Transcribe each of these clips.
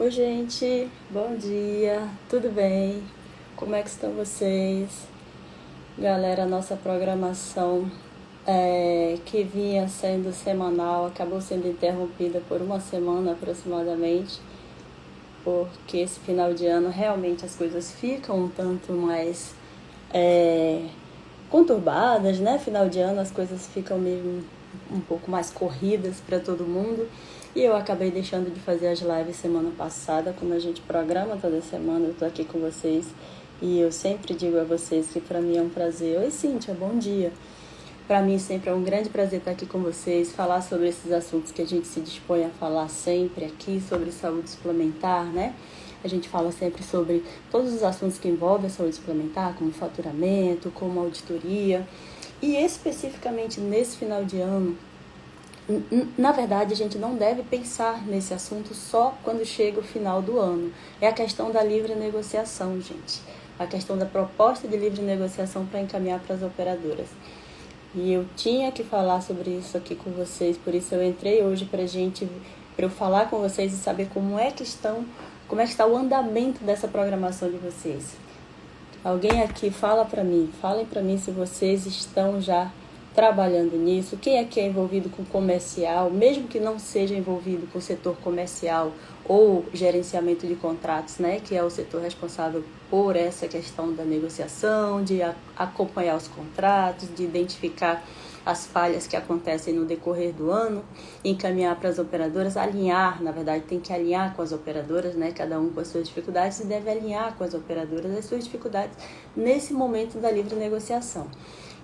Oi, gente, bom dia, tudo bem? Como é que estão vocês? Galera, nossa programação que vinha sendo semanal acabou sendo interrompida por uma semana aproximadamente, porque esse final de ano realmente as coisas ficam um tanto mais conturbadas, né? Final de ano as coisas ficam mesmo um pouco mais corridas para todo mundo. E eu acabei deixando de fazer as lives semana passada, como a gente programa toda semana, eu tô aqui com vocês. E eu sempre digo a vocês que para mim é um prazer. Oi, Cíntia, bom dia. Para mim sempre é um grande prazer estar aqui com vocês, falar sobre esses assuntos que a gente se dispõe a falar sempre aqui, sobre saúde suplementar, né? A gente fala sempre sobre todos os assuntos que envolvem a saúde suplementar, como faturamento, como auditoria. E especificamente nesse final de ano, na verdade, a gente não deve pensar nesse assunto só quando chega o final do ano. É a questão da livre negociação, gente. A questão da proposta de livre negociação para encaminhar para as operadoras. E eu tinha que falar sobre isso aqui com vocês, por isso eu entrei hoje para eu falar com vocês e saber como é que está o andamento dessa programação de vocês. Alguém aqui falem para mim se vocês estão já trabalhando nisso, quem é que é envolvido com comercial, mesmo que não seja envolvido com o setor comercial ou gerenciamento de contratos, né, que é o setor responsável por essa questão da negociação, de acompanhar os contratos, de identificar as falhas que acontecem no decorrer do ano, encaminhar para as operadoras, alinhar, na verdade tem que alinhar com as operadoras, né, cada um com as suas dificuldades, e deve alinhar com as operadoras as suas dificuldades nesse momento da livre negociação.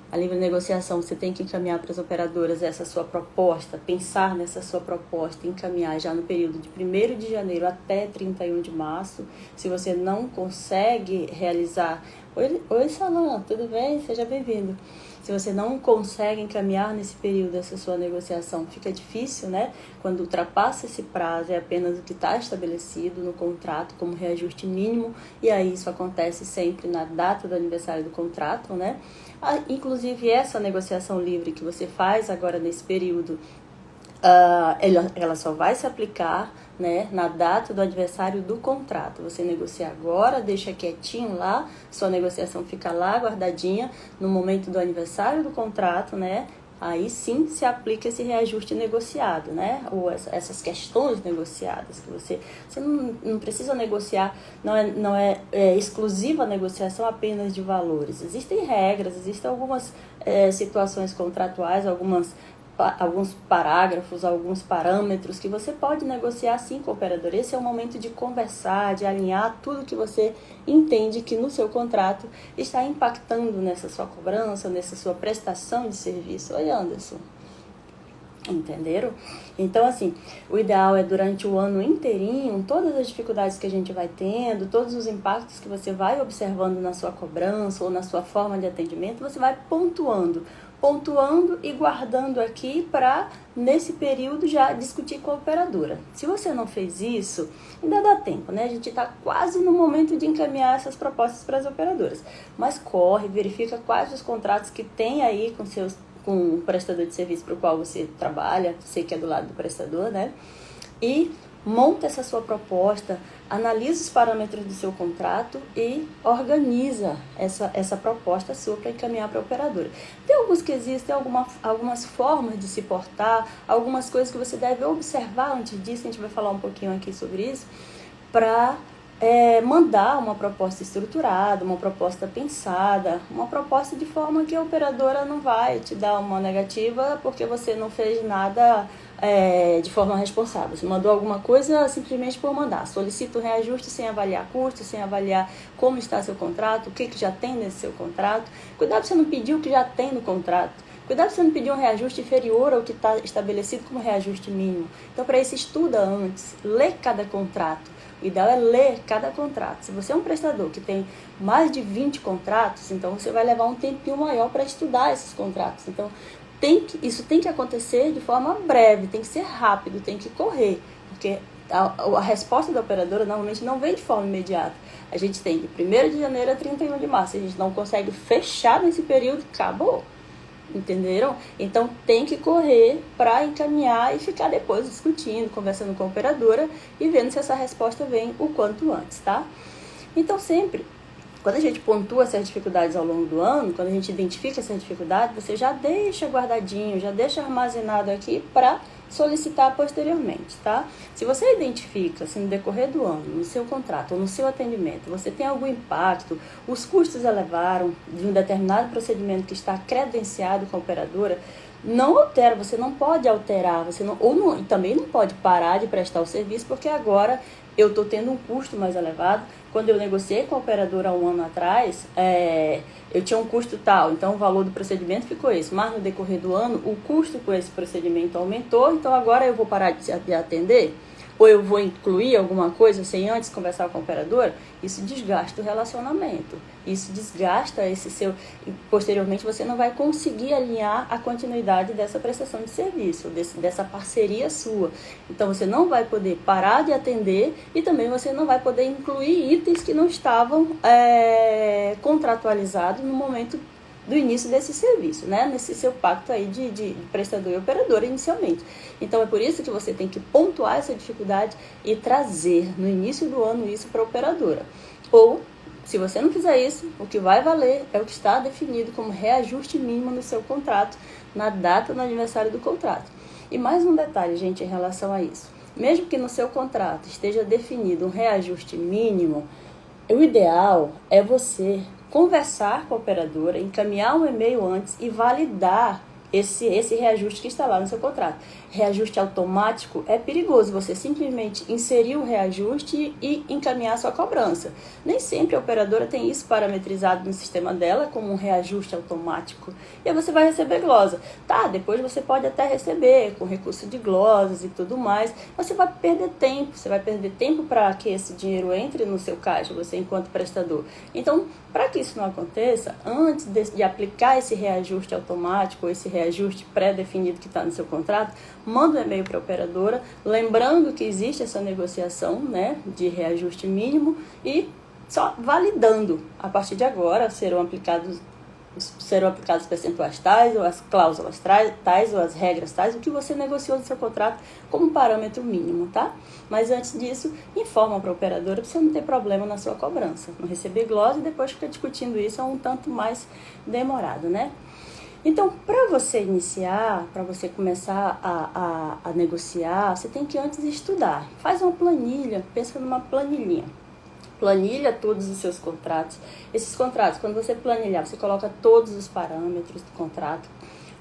A livre negociação, você tem que encaminhar para as operadoras essa sua proposta, pensar nessa sua proposta, encaminhar já no período de 1º de janeiro até 31 de março. Se você não consegue realizar... Oi, Salão, tudo bem? Seja bem-vindo. Se você não consegue encaminhar nesse período essa sua negociação, fica difícil, né? Quando ultrapassa esse prazo, é apenas o que está estabelecido no contrato como reajuste mínimo, e aí isso acontece sempre na data do aniversário do contrato, né? Inclusive, essa negociação livre que você faz agora nesse período, ela só vai se aplicar, né, na data do aniversário do contrato. Você negocia agora, deixa quietinho lá, sua negociação fica lá guardadinha no momento do aniversário do contrato, né? Aí sim se aplica esse reajuste negociado, né? Ou essas questões negociadas que você não precisa negociar, não é exclusiva a negociação apenas de valores. Existem regras, existem algumas situações contratuais, alguns parágrafos, alguns parâmetros que você pode negociar sim com o operador. Esse é o momento de conversar, de alinhar tudo que você entende que no seu contrato está impactando nessa sua cobrança, nessa sua prestação de serviço. Oi, Anderson. Entenderam? Então, assim, o ideal é durante o ano inteirinho, todas as dificuldades que a gente vai tendo, todos os impactos que você vai observando na sua cobrança ou na sua forma de atendimento, você vai pontuando e guardando aqui para, nesse período, já discutir com a operadora. Se você não fez isso, ainda dá tempo, né? A gente está quase no momento de encaminhar essas propostas para as operadoras. Mas corre, verifica quais os contratos que tem aí com o prestador de serviço para o qual você trabalha, sei que é do lado do prestador, né? E monta essa sua proposta, analisa os parâmetros do seu contrato e organiza essa proposta sua para encaminhar para a operadora. Tem alguns quesitos, tem algumas formas de se portar, algumas coisas que você deve observar antes disso, a gente vai falar um pouquinho aqui sobre isso, para mandar uma proposta estruturada, uma proposta pensada, uma proposta de forma que a operadora não vai te dar uma negativa porque você não fez nada de forma responsável. Você mandou alguma coisa simplesmente por mandar. Solicita o reajuste sem avaliar custo, sem avaliar como está seu contrato, o que já tem nesse seu contrato. Cuidado para você não pedir o que já tem no contrato. Cuidado para você não pedir um reajuste inferior ao que está estabelecido como reajuste mínimo. Então, para isso, estuda antes, lê cada contrato. O ideal é ler cada contrato. Se você é um prestador que tem mais de 20 contratos, então você vai levar um tempinho maior para estudar esses contratos. Então, isso tem que acontecer de forma breve, tem que ser rápido, tem que correr, porque a resposta da operadora normalmente não vem de forma imediata. A gente tem de 1º de janeiro a 31 de março. Se a gente não consegue fechar nesse período, acabou. Entenderam? Então tem que correr para encaminhar e ficar depois discutindo, conversando com a operadora e vendo se essa resposta vem o quanto antes, tá? Então sempre, quando a gente pontua essas dificuldades ao longo do ano, quando a gente identifica essa dificuldade, você já deixa guardadinho, já deixa armazenado aqui para solicitar posteriormente, tá? Se você identifica, se no decorrer do ano, no seu contrato ou no seu atendimento, você tem algum impacto, os custos elevaram de um determinado procedimento que está credenciado com a operadora, não altera, você não pode alterar, você não, também não pode parar de prestar o serviço, porque agora eu estou tendo um custo mais elevado. Quando eu negociei com a operadora há um ano atrás, eu tinha um custo tal, então o valor do procedimento ficou esse, mas no decorrer do ano o custo com esse procedimento aumentou, então agora eu vou parar de atender? Ou eu vou incluir alguma coisa sem antes conversar com a operadora? Isso desgasta o relacionamento, isso desgasta esse seu... Posteriormente você não vai conseguir alinhar a continuidade dessa prestação de serviço, dessa parceria sua. Então você não vai poder parar de atender e também você não vai poder incluir itens que não estavam contratualizados no momento do início desse serviço, né? Nesse seu pacto aí de prestador e operadora inicialmente. Então é por isso que você tem que pontuar essa dificuldade e trazer no início do ano isso para a operadora. Ou, se você não fizer isso, o que vai valer é o que está definido como reajuste mínimo no seu contrato, na data do aniversário do contrato. E mais um detalhe, gente, em relação a isso. Mesmo que no seu contrato esteja definido um reajuste mínimo, o ideal é você conversar com a operadora, encaminhar um e-mail antes e validar esse reajuste que está lá no seu contrato. Reajuste automático é perigoso, você simplesmente inserir o reajuste e encaminhar a sua cobrança. Nem sempre a operadora tem isso parametrizado no sistema dela como um reajuste automático. E aí você vai receber glosa. Tá, depois você pode até receber com recurso de glosas e tudo mais. Você vai perder tempo para que esse dinheiro entre no seu caixa, você enquanto prestador. Então, para que isso não aconteça, antes de aplicar esse reajuste automático, esse reajuste pré-definido que está no seu contrato, manda um e-mail para a operadora, lembrando que existe essa negociação, né, de reajuste mínimo e só validando. A partir de agora serão aplicados percentuais tais, ou as cláusulas tais, ou as regras tais, o que você negociou no seu contrato como parâmetro mínimo, tá? Mas antes disso, informa para a operadora para você não ter problema na sua cobrança. Não receber glosa e depois ficar discutindo isso é um tanto mais demorado, né? Então, para você iniciar, para você começar a negociar, você tem que antes estudar. Faz uma planilha, pensa numa planilhinha. Planilha todos os seus contratos. Esses contratos, quando você planilhar, você coloca todos os parâmetros do contrato.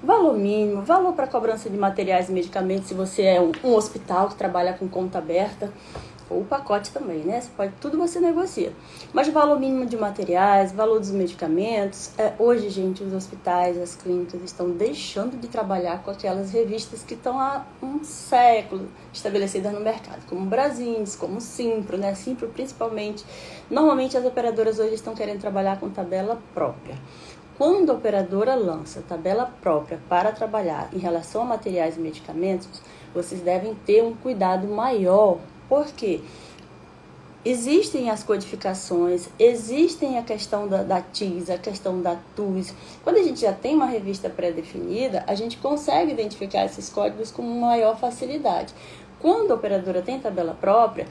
Valor mínimo, valor para cobrança de materiais e medicamentos, se você é um hospital que trabalha com conta aberta, ou o pacote também, né? Tudo você negocia. Mas valor mínimo de materiais, valor dos medicamentos. Hoje, gente, os hospitais, as clínicas estão deixando de trabalhar com aquelas revistas que estão há um século estabelecidas no mercado, como Brasins, como Simpro, né? Simpro principalmente. Normalmente as operadoras hoje estão querendo trabalhar com tabela própria. Quando a operadora lança tabela própria para trabalhar em relação a materiais e medicamentos, vocês devem ter um cuidado maior. Por quê? Existem as codificações, existem a questão da TIS, a questão da TUS. Quando a gente já tem uma revista pré-definida, a gente consegue identificar esses códigos com maior facilidade. Quando a operadora tem tabela própria,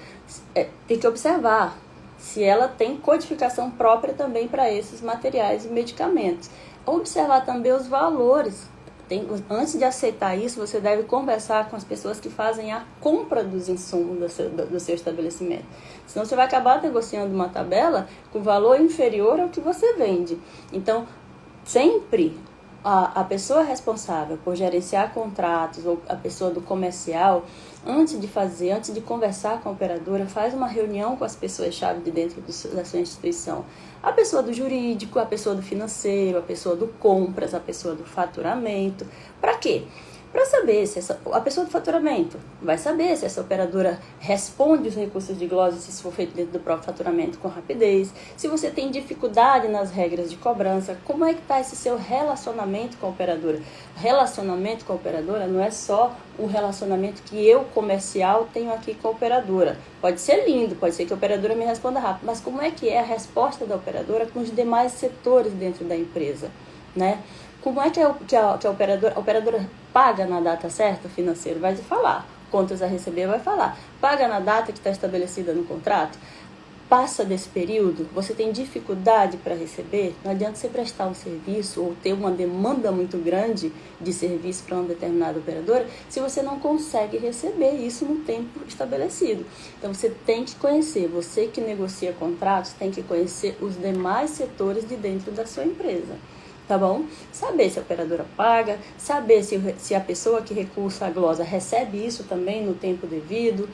tem que observar se ela tem codificação própria também para esses materiais e medicamentos. Observar também os valores. Antes de aceitar isso, você deve conversar com as pessoas que fazem a compra dos insumos do seu estabelecimento. Senão você vai acabar negociando uma tabela com valor inferior ao que você vende. Então, sempre a pessoa responsável por gerenciar contratos ou a pessoa do comercial, antes de conversar com a operadora, faz uma reunião com as pessoas-chave de dentro da sua instituição. A pessoa do jurídico, a pessoa do financeiro, a pessoa do compras, a pessoa do faturamento. Para quê? Para saber se a pessoa do faturamento vai saber se essa operadora responde os recursos de glosa, se isso for feito dentro do próprio faturamento com rapidez, se você tem dificuldade nas regras de cobrança, como é que está esse seu relacionamento com a operadora. Relacionamento com a operadora não é só o relacionamento que eu, comercial, tenho aqui com a operadora. Pode ser lindo, pode ser que a operadora me responda rápido, mas como é que é a resposta da operadora com os demais setores dentro da empresa, né? Como é que, a operadora paga na data certa? O financeiro vai falar. Contas a receber vai falar. Paga na data que está estabelecida no contrato? Passa desse período, você tem dificuldade para receber, não adianta você prestar um serviço ou ter uma demanda muito grande de serviço para uma determinada operadora, se você não consegue receber isso no tempo estabelecido. Então você tem que conhecer, você que negocia contratos, tem que conhecer os demais setores de dentro da sua empresa. Tá bom? Saber se a operadora paga, saber se a pessoa que recursa a glosa recebe isso também no tempo devido,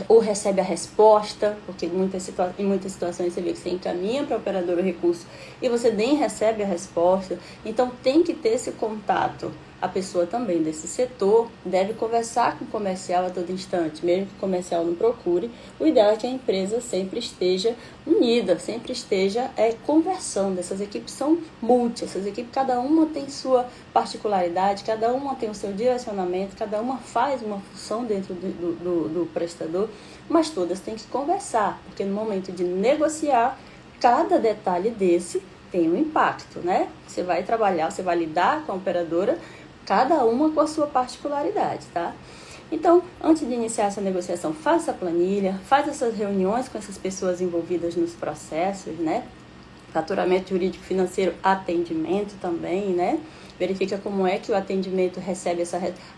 ou recebe a resposta, porque em muitas situações você vê que você encaminha para a operadora o recurso e você nem recebe a resposta. Então tem que ter esse contato. A pessoa também desse setor deve conversar com o comercial a todo instante, mesmo que o comercial não procure. O ideal é que a empresa sempre esteja unida, sempre esteja conversando. Essas equipes são essas equipes, cada uma tem sua particularidade, cada uma tem o seu direcionamento, cada uma faz uma função dentro do prestador, mas todas têm que conversar, porque no momento de negociar, cada detalhe desse tem um impacto, né? Você vai trabalhar, você vai lidar com a operadora, cada uma com a sua particularidade, tá? Então, antes de iniciar essa negociação, faça a planilha, faz essas reuniões com essas pessoas envolvidas nos processos, né? Faturamento jurídico financeiro, atendimento também, né? Verifica como é que o atendimento recebe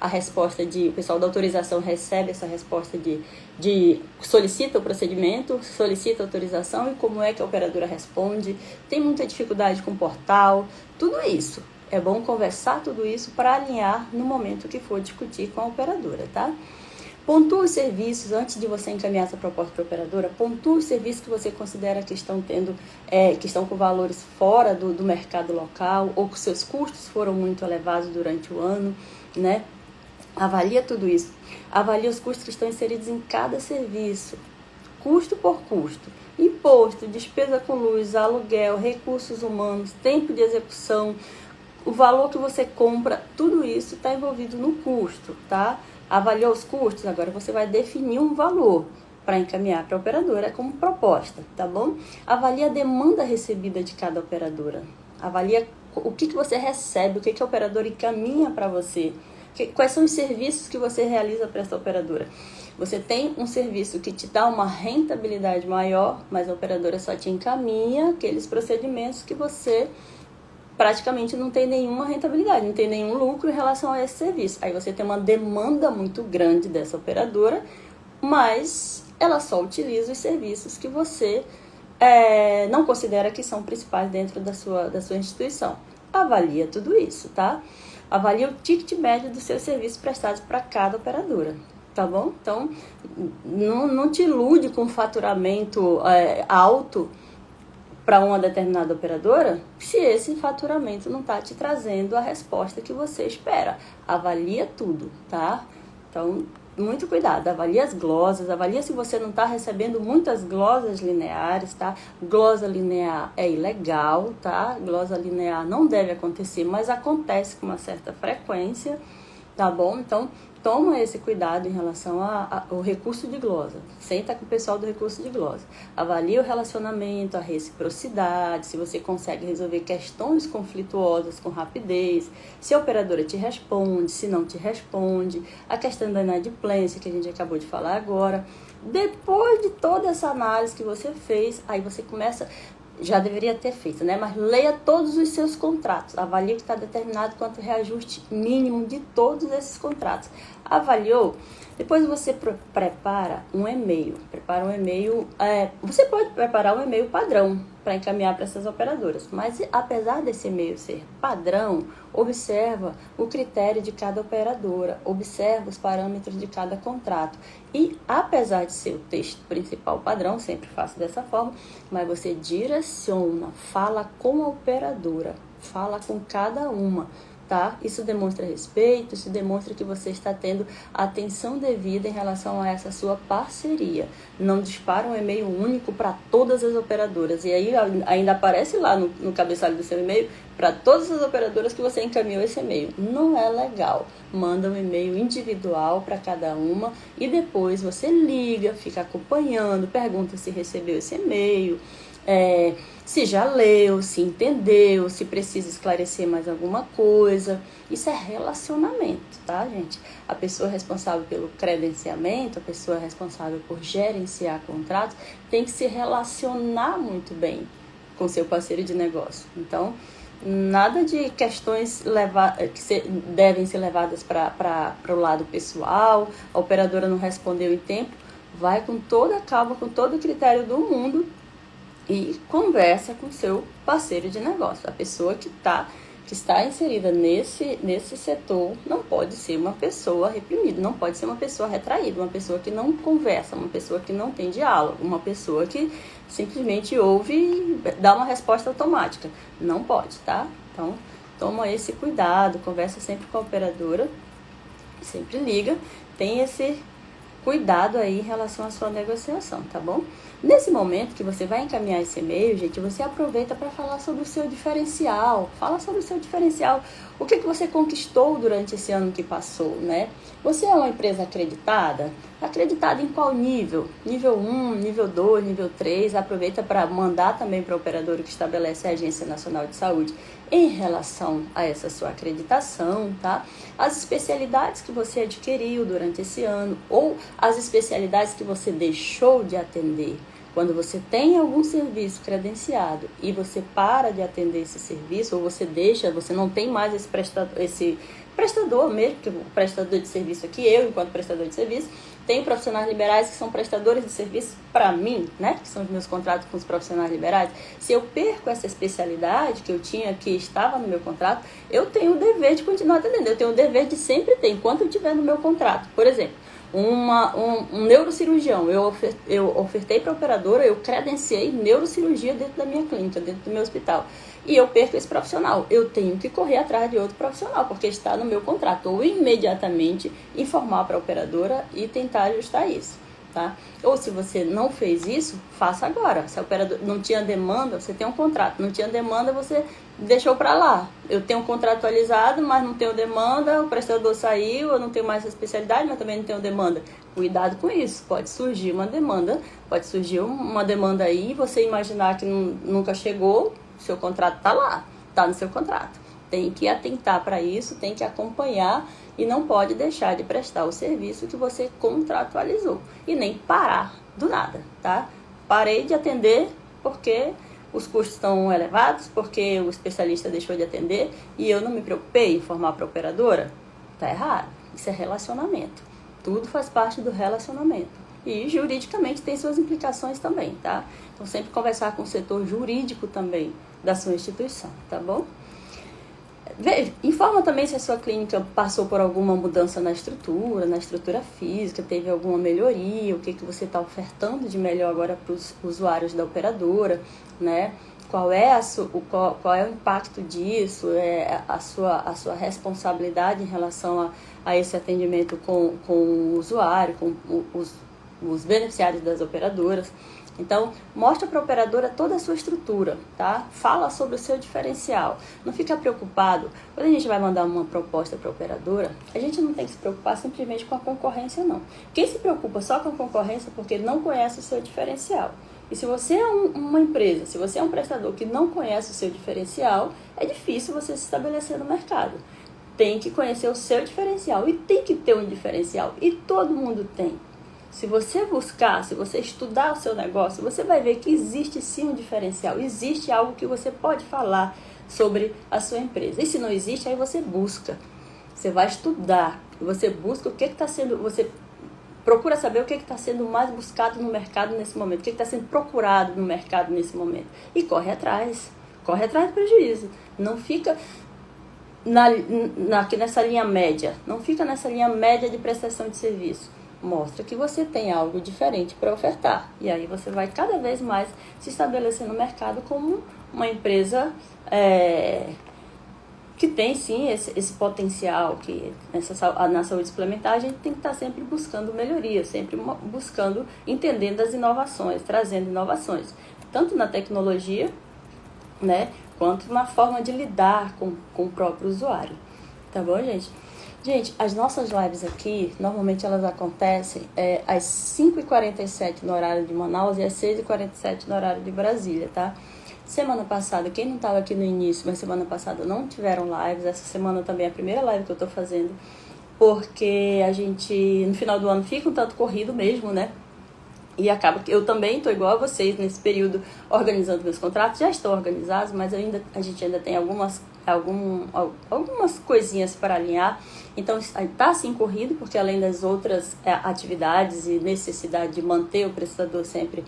a resposta o pessoal da autorização recebe essa resposta de solicita o procedimento, solicita a autorização e como é que a operadora responde. Tem muita dificuldade com o portal, tudo isso. É bom conversar tudo isso para alinhar no momento que for discutir com a operadora, tá? Pontua os serviços, antes de você encaminhar essa proposta para a operadora, pontua os serviços que você considera que estão que estão com valores fora do mercado local ou que seus custos foram muito elevados durante o ano, né? Avalia tudo isso. Avalia os custos que estão inseridos em cada serviço, custo por custo. Imposto, despesa com luz, aluguel, recursos humanos, tempo de execução, o valor que você compra, tudo isso está envolvido no custo, tá? Avaliou os custos, agora você vai definir um valor para encaminhar para a operadora como proposta, tá bom? Avalie a demanda recebida de cada operadora. Avalie o que você recebe, o que a operadora encaminha para você. Quais são os serviços que você realiza para essa operadora? Você tem um serviço que te dá uma rentabilidade maior, mas a operadora só te encaminha aqueles procedimentos que você praticamente não tem nenhuma rentabilidade, não tem nenhum lucro em relação a esse serviço. Aí você tem uma demanda muito grande dessa operadora, mas ela só utiliza os serviços que você não considera que são principais dentro da sua instituição. Avalia tudo isso, tá? Avalia o ticket médio dos seus serviços prestados para cada operadora, tá bom? Então, não te ilude com faturamento alto para uma determinada operadora, se esse faturamento não está te trazendo a resposta que você espera. Avalia tudo, tá? Então, muito cuidado. Avalia as glosas, avalia se você não está recebendo muitas glosas lineares, tá? Glosa linear é ilegal, tá? Glosa linear não deve acontecer, mas acontece com uma certa frequência, tá bom? Então, toma esse cuidado em relação ao recurso de glosa. Senta com o pessoal do recurso de glosa. Avalia o relacionamento, a reciprocidade, se você consegue resolver questões conflituosas com rapidez, se a operadora te responde, se não te responde, a questão da inadimplência que a gente acabou de falar agora. Depois de toda essa análise que você fez, aí você começa... Já deveria ter feito, né? Mas leia todos os seus contratos. Avalie que está determinado quanto reajuste mínimo de todos esses contratos. Avaliou? Depois você prepara um e-mail. Você pode preparar um e-mail padrão para encaminhar para essas operadoras. Mas apesar desse e-mail ser padrão, observa o critério de cada operadora. Observa os parâmetros de cada contrato. E apesar de ser o texto principal padrão, sempre faço dessa forma, mas você direciona, fala com a operadora, fala com cada uma. Tá? Isso demonstra respeito, isso demonstra que você está tendo atenção devida em relação a essa sua parceria. Não dispara um e-mail único para todas as operadoras. E aí ainda aparece lá no cabeçalho do seu e-mail para todas as operadoras que você encaminhou esse e-mail. Não é legal. Manda um e-mail individual para cada uma e depois você liga, fica acompanhando, pergunta se recebeu esse e-mail. se já leu, se entendeu, se precisa esclarecer mais alguma coisa. Isso é relacionamento, tá, gente? A pessoa responsável pelo credenciamento, a pessoa responsável por gerenciar contratos, tem que se relacionar muito bem com seu parceiro de negócio. Então, nada de questões que devem ser levadas para o lado pessoal, a operadora não respondeu em tempo, vai com toda a calma, com todo o critério do mundo e conversa com seu parceiro de negócio. A pessoa que está inserida nesse setor não pode ser uma pessoa reprimida, não pode ser uma pessoa retraída, uma pessoa que não conversa, uma pessoa que não tem diálogo, uma pessoa que simplesmente ouve e dá uma resposta automática. Não pode, tá? Então, toma esse cuidado, conversa sempre com a operadora, sempre liga, tem esse cuidado aí em relação à sua negociação, tá bom? Nesse momento que você vai encaminhar esse e-mail, gente, você aproveita para falar sobre o seu diferencial. Fala sobre o seu diferencial. O que você conquistou durante esse ano que passou, né? Você é uma empresa acreditada? Acreditada em qual nível? Nível 1, nível 2, nível 3. Aproveita para mandar também para o operador que estabelece a Agência Nacional de Saúde em relação a essa sua acreditação, tá? As especialidades que você adquiriu durante esse ano ou as especialidades que você deixou de atender. Quando você tem algum serviço credenciado e você para de atender esse serviço, ou você não tem mais esse prestador mesmo, que o prestador de serviço aqui, eu enquanto prestador de serviço, tenho profissionais liberais que são prestadores de serviço para mim, né? Que são os meus contratos com os profissionais liberais. Se eu perco essa especialidade que eu tinha, que estava no meu contrato, eu tenho o dever de continuar atendendo. Eu tenho o dever de sempre ter, enquanto eu estiver no meu contrato. Por exemplo, um neurocirurgião, eu ofertei para a operadora, eu credenciei neurocirurgia dentro da minha clínica, dentro do meu hospital, e eu perco esse profissional, eu tenho que correr atrás de outro profissional, porque está no meu contrato, ou imediatamente informar para a operadora e tentar ajustar isso, tá? Ou se você não fez isso, faça agora. Se a operadora não tinha demanda, você tem um contrato, não tinha demanda, você deixou para lá. Eu tenho um contrato atualizado, mas não tenho demanda, o prestador saiu, eu não tenho mais essa especialidade, mas também não tenho demanda. Cuidado com isso, pode surgir uma demanda aí, você imaginar que nunca chegou, seu contrato está lá, está no seu contrato. Tem que atentar para isso, tem que acompanhar e não pode deixar de prestar o serviço que você contratualizou. E nem parar do nada, tá? Parei de atender porque os custos estão elevados, porque o especialista deixou de atender e eu não me preocupei em informar para a operadora. Tá errado. Isso é relacionamento. Tudo faz parte do relacionamento. E juridicamente tem suas implicações também, tá? Então sempre conversar com o setor jurídico também da sua instituição, tá bom? Informa também se a sua clínica passou por alguma mudança na estrutura física, teve alguma melhoria, o que você está ofertando de melhor agora para os usuários da operadora, né? Qual é o impacto disso, a sua responsabilidade em relação a esse atendimento com o usuário, com os beneficiários das operadoras. Então, mostra para a operadora toda a sua estrutura, tá? Fala sobre o seu diferencial. Não fica preocupado. Quando a gente vai mandar uma proposta para a operadora, a gente não tem que se preocupar simplesmente com a concorrência, não. Quem se preocupa só com a concorrência é porque não conhece o seu diferencial. E se você é uma empresa, se você é um prestador que não conhece o seu diferencial, é difícil você se estabelecer no mercado. Tem que conhecer o seu diferencial e tem que ter um diferencial. E todo mundo tem. Se você buscar, se você estudar o seu negócio, você vai ver que existe sim um diferencial. Existe algo que você pode falar sobre a sua empresa. E se não existe, aí você busca. Você vai estudar. Você busca o que está sendo... Você procura saber o que está sendo mais buscado no mercado nesse momento. O que está sendo procurado no mercado nesse momento. E corre atrás. Corre atrás do prejuízo. Não fica nessa linha média. Não fica nessa linha média de prestação de serviço. Mostra que você tem algo diferente para ofertar. E aí você vai cada vez mais se estabelecer no mercado como uma empresa que tem sim esse potencial, que na saúde suplementar a gente tem que estar sempre buscando melhoria, sempre buscando, entendendo as inovações, trazendo inovações, tanto na tecnologia, né, quanto na forma de lidar com o próprio usuário. Tá bom, gente? Gente, as nossas lives aqui, normalmente elas acontecem às 5h47 no horário de Manaus e às 6h47 no horário de Brasília, tá? Semana passada, quem não estava aqui no início, mas semana passada não tiveram lives. Essa semana também é a primeira live que eu tô fazendo, porque a gente, no final do ano, fica um tanto corrido mesmo, né? E acaba que eu também estou igual a vocês nesse período organizando meus contratos. Já estão organizados, mas a gente ainda tem algumas coisinhas para alinhar. Então está assim corrido, porque além das outras atividades e necessidade de manter o prestador sempre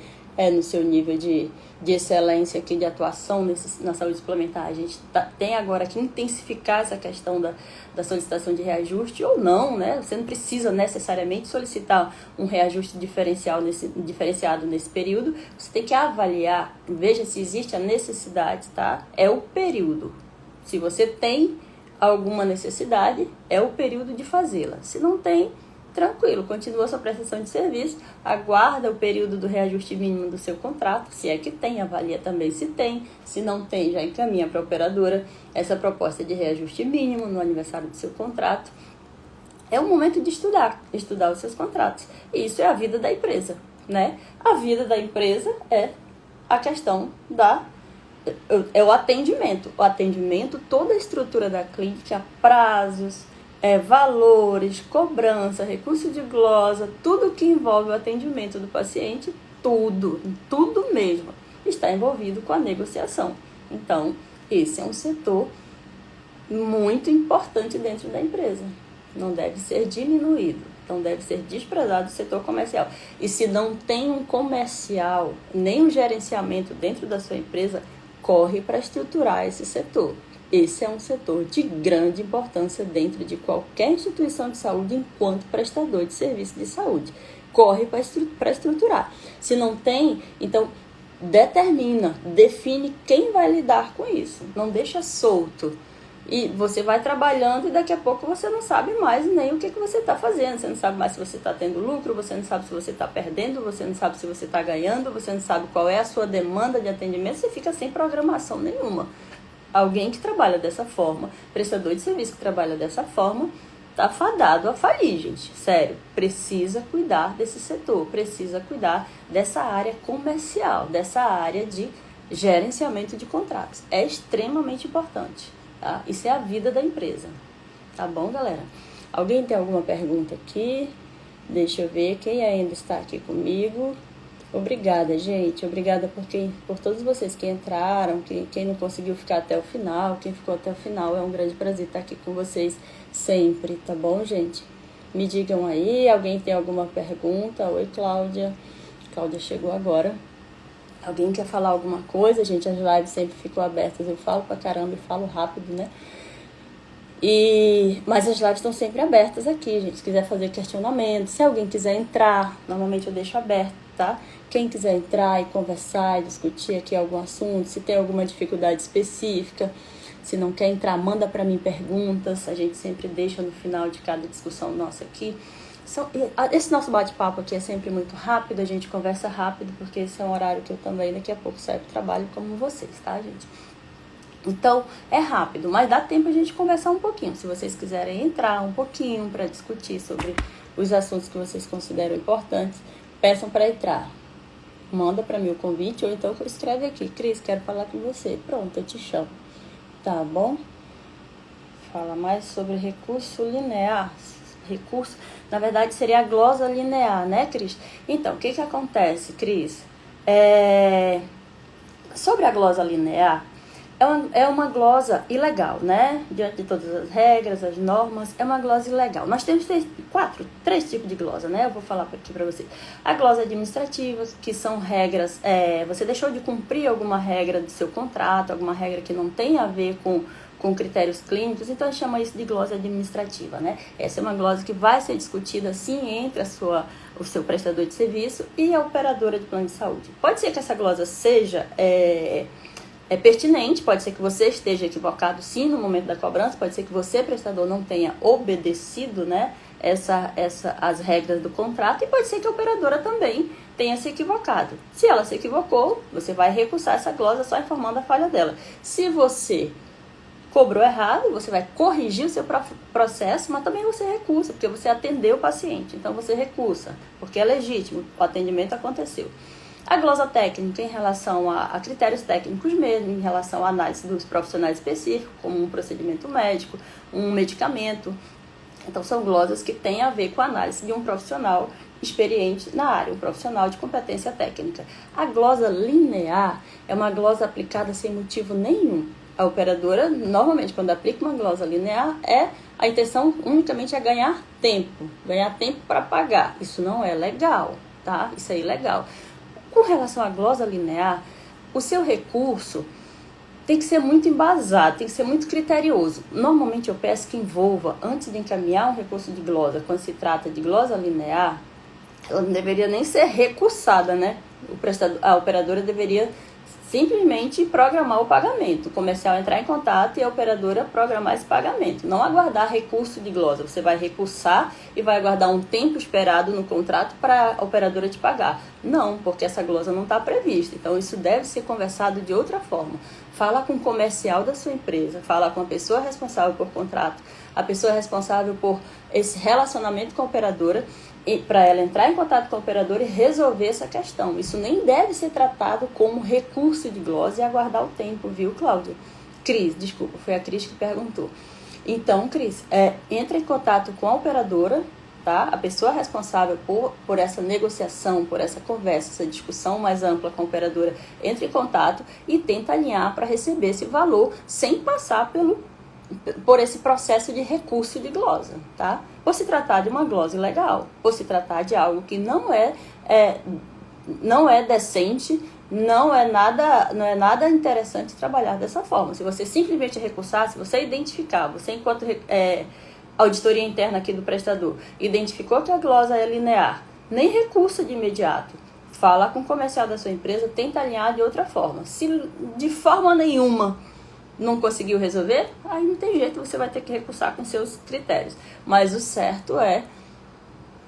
no seu nível de excelência aqui, de atuação na saúde suplementar, a gente tem agora que intensificar essa questão da solicitação de reajuste ou não, né? Você não precisa necessariamente solicitar um reajuste diferenciado nesse período. Você tem que avaliar, veja se existe a necessidade, tá? É o período. Se você tem alguma necessidade, é o período de fazê-la. Se não tem, tranquilo, continua sua prestação de serviço, aguarda o período do reajuste mínimo do seu contrato, se é que tem, avalia também se tem, se não tem, já encaminha para a operadora essa proposta de reajuste mínimo no aniversário do seu contrato. É o momento de estudar os seus contratos. E isso é a vida da empresa, né? A vida da empresa é a questão é o atendimento. O atendimento, toda a estrutura da clínica, prazos, valores, cobrança, recurso de glosa, tudo que envolve o atendimento do paciente, tudo mesmo, está envolvido com a negociação. Então, esse é um setor muito importante dentro da empresa. Não deve ser diminuído, não deve ser desprezado o setor comercial. E se não tem um comercial, nem um gerenciamento dentro da sua empresa, corre para estruturar esse setor. Esse é um setor de grande importância dentro de qualquer instituição de saúde enquanto prestador de serviço de saúde. Corre para estruturar. Se não tem, então define quem vai lidar com isso. Não deixa solto. E você vai trabalhando e daqui a pouco você não sabe mais nem o que você está fazendo. Você não sabe mais se você está tendo lucro, você não sabe se você está perdendo, você não sabe se você está ganhando, você não sabe qual é a sua demanda de atendimento, você fica sem programação nenhuma. Alguém que trabalha dessa forma, prestador de serviço que trabalha dessa forma, está fadado a falir, gente. Sério, precisa cuidar desse setor, precisa cuidar dessa área comercial, dessa área de gerenciamento de contratos. É extremamente importante, tá? Isso é a vida da empresa. Tá bom, galera? Alguém tem alguma pergunta aqui? Deixa eu ver quem ainda está aqui comigo. Obrigada, gente. Obrigada por todos vocês que entraram, quem não conseguiu ficar até o final, quem ficou até o final. É um grande prazer estar aqui com vocês sempre, tá bom, gente? Me digam aí, alguém tem alguma pergunta? Oi, Cláudia. Cláudia chegou agora. Alguém quer falar alguma coisa? Gente, as lives sempre ficam abertas. Eu falo pra caramba e falo rápido, né? Mas as lives estão sempre abertas aqui, gente. Se quiser fazer questionamento, se alguém quiser entrar, normalmente eu deixo aberto, tá? Quem quiser entrar e conversar e discutir aqui algum assunto, se tem alguma dificuldade específica, se não quer entrar, manda para mim perguntas. A gente sempre deixa no final de cada discussão nossa aqui. Esse nosso bate-papo aqui é sempre muito rápido, a gente conversa rápido, porque esse é um horário que eu também daqui a pouco saio pro trabalho como vocês, tá, gente? Então, é rápido, mas dá tempo a gente conversar um pouquinho. Se vocês quiserem entrar um pouquinho para discutir sobre os assuntos que vocês consideram importantes, peçam para entrar. Manda para mim o convite ou então escreve aqui. Cris, quero falar com você. Pronto, eu te chamo. Tá bom? Fala mais sobre recurso linear. Recurso, na verdade, seria a glosa linear, né, Cris? Então, o que acontece, Cris? Sobre a glosa linear, é uma glosa ilegal, né? Diante de todas as regras, as normas, é uma glosa ilegal. Nós temos três tipos de glosa, né? Eu vou falar aqui para você. A glosa administrativa, que são regras, você deixou de cumprir alguma regra do seu contrato, alguma regra que não tem a ver com critérios clínicos, então a gente chama isso de glosa administrativa, né? Essa é uma glosa que vai ser discutida, sim, entre o seu prestador de serviço e a operadora de plano de saúde. Pode ser que essa glosa seja pertinente, pode ser que você esteja equivocado, sim, no momento da cobrança, pode ser que você, prestador, não tenha obedecido, né, as regras do contrato, e pode ser que a operadora também tenha se equivocado. Se ela se equivocou, você vai recursar essa glosa só informando a falha dela. Se você Cobrou errado, você vai corrigir o seu processo, mas também você recusa, porque você atendeu o paciente. Então você recusa, porque é legítimo, o atendimento aconteceu. A glosa técnica em relação a critérios técnicos mesmo, em relação à análise dos profissionais específicos, como um procedimento médico, um medicamento. Então são glosas que têm a ver com a análise de um profissional experiente na área, um profissional de competência técnica. A glosa linear é uma glosa aplicada sem motivo nenhum. A operadora, normalmente, quando aplica uma glosa linear, a intenção unicamente é ganhar tempo para pagar. Isso não é legal, tá? Isso é ilegal. Com relação à glosa linear, o seu recurso tem que ser muito embasado, tem que ser muito criterioso. Normalmente eu peço que envolva, antes de encaminhar um recurso de glosa, quando se trata de glosa linear, ela não deveria nem ser recursada, né? A operadora deveria simplesmente programar o pagamento. O comercial entrar em contato e a operadora programar esse pagamento. Não aguardar recurso de glosa. Você vai recursar e vai aguardar um tempo esperado no contrato para a operadora te pagar. Não, porque essa glosa não está prevista. Então, isso deve ser conversado de outra forma. Fala com o comercial da sua empresa, fala com a pessoa responsável por contrato, a pessoa responsável por esse relacionamento com a operadora, para ela entrar em contato com a operadora e resolver essa questão. Isso nem deve ser tratado como recurso de glosa e aguardar o tempo, viu, Cláudia? Cris, desculpa, foi a Cris que perguntou. Então, Cris, entra em contato com a operadora, tá? A pessoa responsável por essa negociação, por essa conversa, essa discussão mais ampla com a operadora, entra em contato e tenta alinhar para receber esse valor sem passar por esse processo de recurso de glosa, tá? Por se tratar de uma glosa ilegal, por se tratar de algo que não é decente, não é nada interessante trabalhar dessa forma. Se você simplesmente recursar, se você identificar, você enquanto auditoria interna aqui do prestador, identificou que a glosa é linear, nem recursa de imediato, fala com o comercial da sua empresa, tenta alinhar de outra forma. Se de forma nenhuma não conseguiu resolver, aí não tem jeito, você vai ter que recursar com seus critérios. Mas o certo é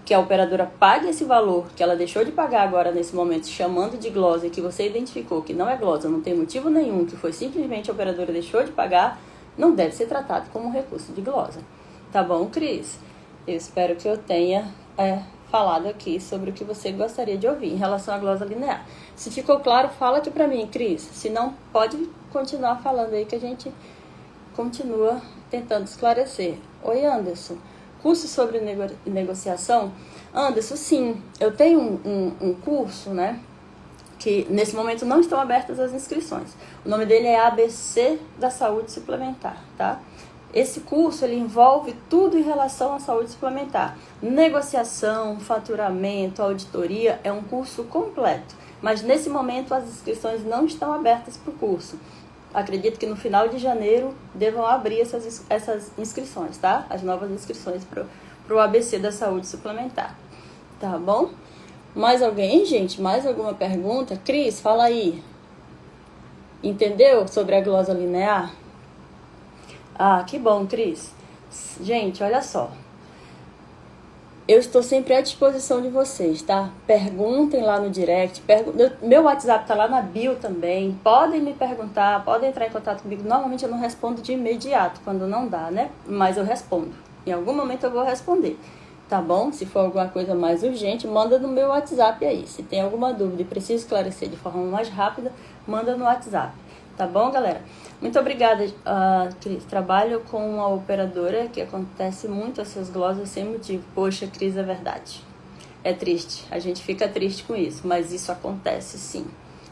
que a operadora pague esse valor que ela deixou de pagar agora nesse momento, chamando de glosa, e que você identificou que não é glosa, não tem motivo nenhum, que foi simplesmente a operadora deixou de pagar, não deve ser tratado como um recurso de glosa. Tá bom, Cris? Eu espero que eu tenha falado aqui sobre o que você gostaria de ouvir em relação à glosa linear. Se ficou claro, fala aqui pra mim, Cris. Se não, pode continuar falando aí que a gente continua tentando esclarecer. Oi, Anderson. Curso sobre negociação? Anderson, sim. Eu tenho um curso, né? Que nesse momento não estão abertas as inscrições. O nome dele é ABC da Saúde Suplementar, tá? Esse curso, ele envolve tudo em relação à saúde suplementar. Negociação, faturamento, auditoria, é um curso completo. Mas nesse momento as inscrições não estão abertas para o curso. Acredito que no final de janeiro devam abrir essas inscrições, tá? As novas inscrições para o ABC da Saúde Suplementar. Tá bom? Mais alguém, gente? Mais alguma pergunta? Cris, fala aí. Entendeu sobre a glosa linear? Ah, que bom, Cris. Gente, olha só. Eu estou sempre à disposição de vocês, tá? Perguntem lá no direct. Meu WhatsApp tá lá na bio também. Podem me perguntar, podem entrar em contato comigo. Normalmente eu não respondo de imediato, quando não dá, né? Mas eu respondo. Em algum momento eu vou responder, tá bom? Se for alguma coisa mais urgente, manda no meu WhatsApp aí. Se tem alguma dúvida e precisa esclarecer de forma mais rápida, manda no WhatsApp. Tá bom, galera? Muito obrigada, Cris. Trabalho com uma operadora que acontece muito essas glosas sem motivo. Poxa, Cris, é verdade. É triste. A gente fica triste com isso, mas isso acontece sim.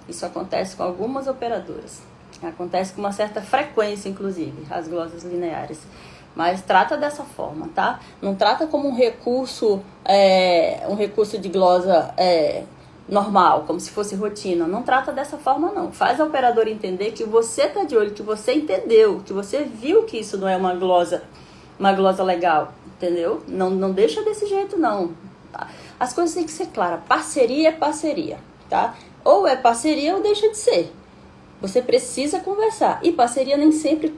Isso acontece com algumas operadoras. Acontece com uma certa frequência, inclusive, as glosas lineares. Mas trata dessa forma, tá? Não trata como um recurso de glosa normal, como se fosse rotina. Não trata dessa forma, não. Faz a operadora entender que você tá de olho, que você entendeu, que você viu que isso não é uma glosa legal, entendeu? Não deixa desse jeito, não. Tá? As coisas têm que ser claras. Parceria é parceria, tá? Ou é parceria ou deixa de ser. Você precisa conversar. E parceria nem sempre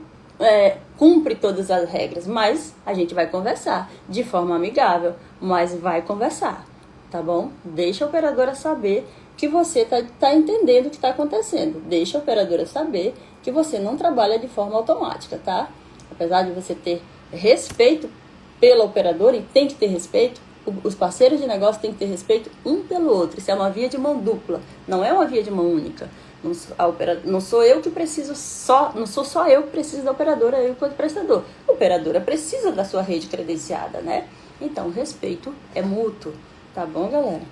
cumpre todas as regras, mas a gente vai conversar de forma amigável, mas vai conversar. Tá bom? Deixa a operadora saber que você tá entendendo o que está acontecendo. Deixa a operadora saber que você não trabalha de forma automática, tá? Apesar de você ter respeito pela operadora, e tem que ter respeito, os parceiros de negócio têm que ter respeito um pelo outro. Isso é uma via de mão dupla, não é uma via de mão única. Não sou eu que preciso não sou só eu que preciso da operadora, eu enquanto prestador. A operadora precisa da sua rede credenciada, né? Então, respeito é mútuo, tá bom, galera?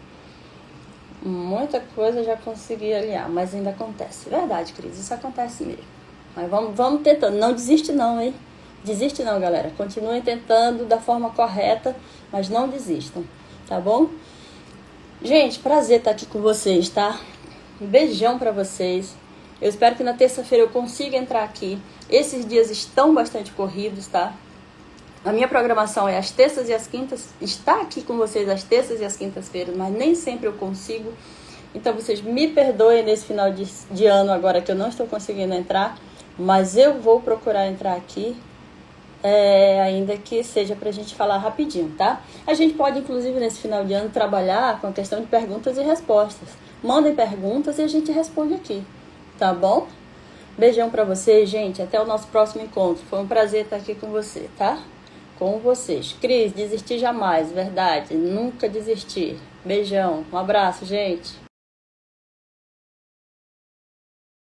Muita coisa já consegui alinhar, mas ainda acontece. Verdade, Cris, isso acontece mesmo. Mas vamos tentando, não desiste não, hein? Desiste não, galera. Continuem tentando da forma correta, mas não desistam, tá bom? Gente, prazer estar aqui com vocês, tá? Um beijão pra vocês. Eu espero que na terça-feira eu consiga entrar aqui. Esses dias estão bastante corridos, tá? A minha programação é às terças e às quintas. Está aqui com vocês às terças e às quintas-feiras, mas nem sempre eu consigo. Então vocês me perdoem nesse final de ano agora que eu não estou conseguindo entrar. Mas eu vou procurar entrar aqui. Ainda que seja pra gente falar rapidinho, tá? A gente pode, inclusive, nesse final de ano, trabalhar com a questão de perguntas e respostas. Mandem perguntas e a gente responde aqui, tá bom? Beijão pra vocês, gente. Até o nosso próximo encontro. Foi um prazer estar aqui com você, tá? Com vocês. Cris, desistir jamais, verdade. Nunca desistir. Beijão. Um abraço, gente.